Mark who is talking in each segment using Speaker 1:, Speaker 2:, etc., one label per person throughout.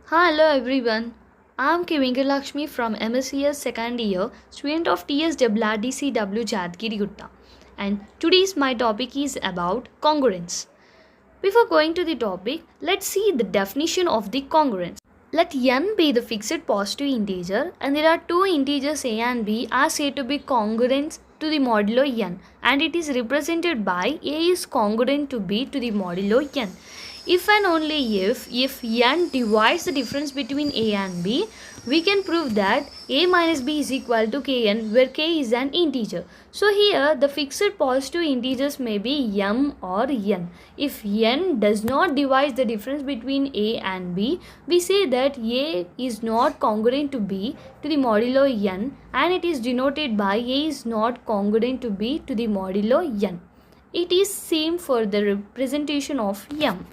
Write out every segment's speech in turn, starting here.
Speaker 1: Hello everyone. I'm K. Lakshmi from MSCS second year, student of TSWRDCW Jadgirigutta. And today's my topic is about congruence. Before going to the topic, let's see the definition of the congruence. Let n be the fixed positive integer and there are two integers a and b are said to be congruent to the modulo n and it is represented by a is congruent to b to the modulo n. If and only if n divides the difference between a and b, we can prove that a minus b is equal to kn where k is an integer. So here the fixed positive integers may be m or n. If n does not divide the difference between a and b, we say that a is not congruent to b to the modulo n and it is denoted by a is not congruent to b to the modulo n. It is same for the representation of m.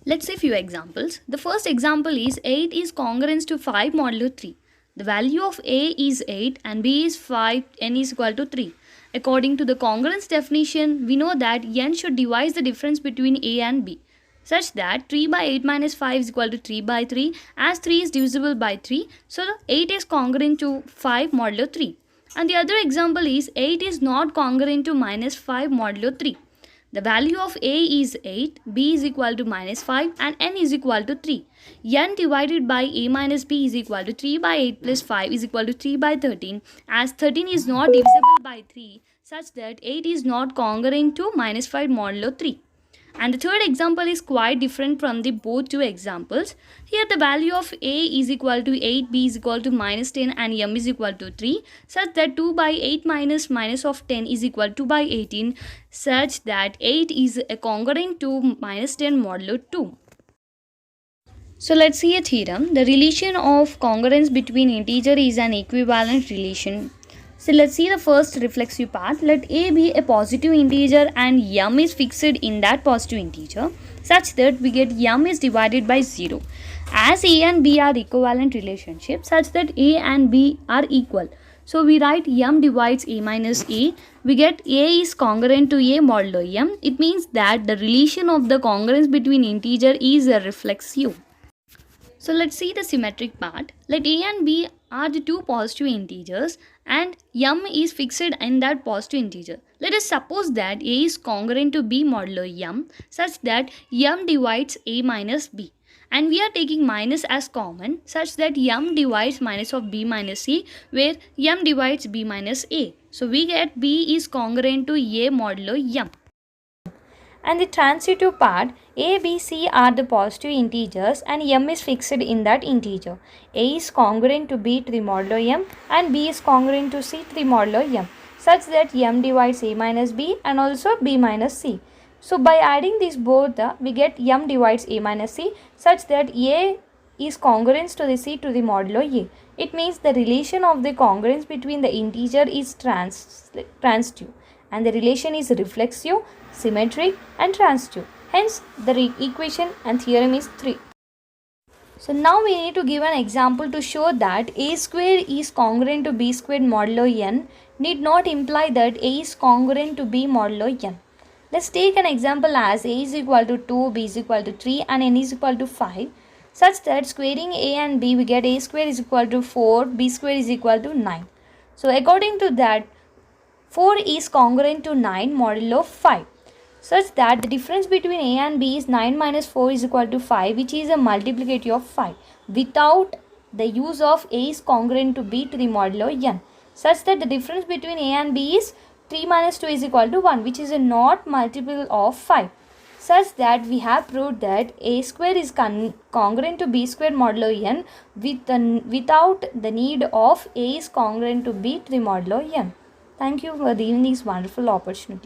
Speaker 1: Let's see few examples. The first example is 8 is congruent to 5 modulo 3. The value of a is 8 and b is 5, n is equal to 3. According to the congruence definition, we know that n should divide the difference between a and b such that 3 by 8 minus 5 is equal to 3 by 3 as 3 is divisible by 3. So 8 is congruent to 5 modulo 3. And the other example is 8 is not congruent to minus 5 modulo 3. The value of a is 8, b is equal to minus 5 and n is equal to 3. n divided by a minus b is equal to 3 by 8 plus 5 is equal to 3 by 13 as 13 is not divisible by 3 such that 8 is not congruent to minus 5 modulo 3. And the third example is quite different from the both two examples. Here the value of a is equal to 8, b is equal to minus 10 and m is equal to 3 such that 2 by 8 minus of 10 is equal to by 18 such that 8 is congruent to minus 10 modulo 2. So let's see a theorem. The relation of congruence between integer is an equivalent relation. So let's see the first reflexive part. Let a be a positive integer and m is fixed in that positive integer such that we get m is divided by 0. As a and b are equivalent relationships such that a and b are equal. So we write m divides a minus a. We get a is congruent to a modulo m. It means that the relation of the congruence between integer is a reflexive. So let's see the symmetric part. Let a and b are the two positive integers and m is fixed in that positive integer. Let us suppose that a is congruent to b modulo m such that m divides a minus b. And we are taking minus as common such that m divides minus of b minus a where m divides b minus a. So we get b is congruent to a modulo m. And the transitive part, a, b, c are the positive integers and m is fixed in that integer. A is congruent to b to the modulo m and b is congruent to c to the modulo m such that m divides a minus b and also b minus c. So by adding these both, we get m divides a minus c such that a is congruent to the c to the modulo a. It means the relation of the congruence between the integer is transitive and the relation is reflexive, symmetric and transitive. Hence the equation and theorem is 3. So now we need to give an example to show that a square is congruent to b squared modulo n need not imply that a is congruent to b modulo n. Let's take an example as a is equal to 2, b is equal to 3 and n is equal to 5 such that squaring a and b we get a square is equal to 4, b square is equal to 9. So according to that 4 is congruent to 9 modulo 5 such that the difference between a and b is 9 minus 4 is equal to 5 which is a multiplicative of 5 without the use of a is congruent to b to the modulo n such that the difference between a and b is 3 minus 2 is equal to 1 which is a not multiple of 5 such that we have proved that a square is congruent to b squared modulo n without the need of a is congruent to b to the modulo n. Thank you for giving this wonderful opportunity.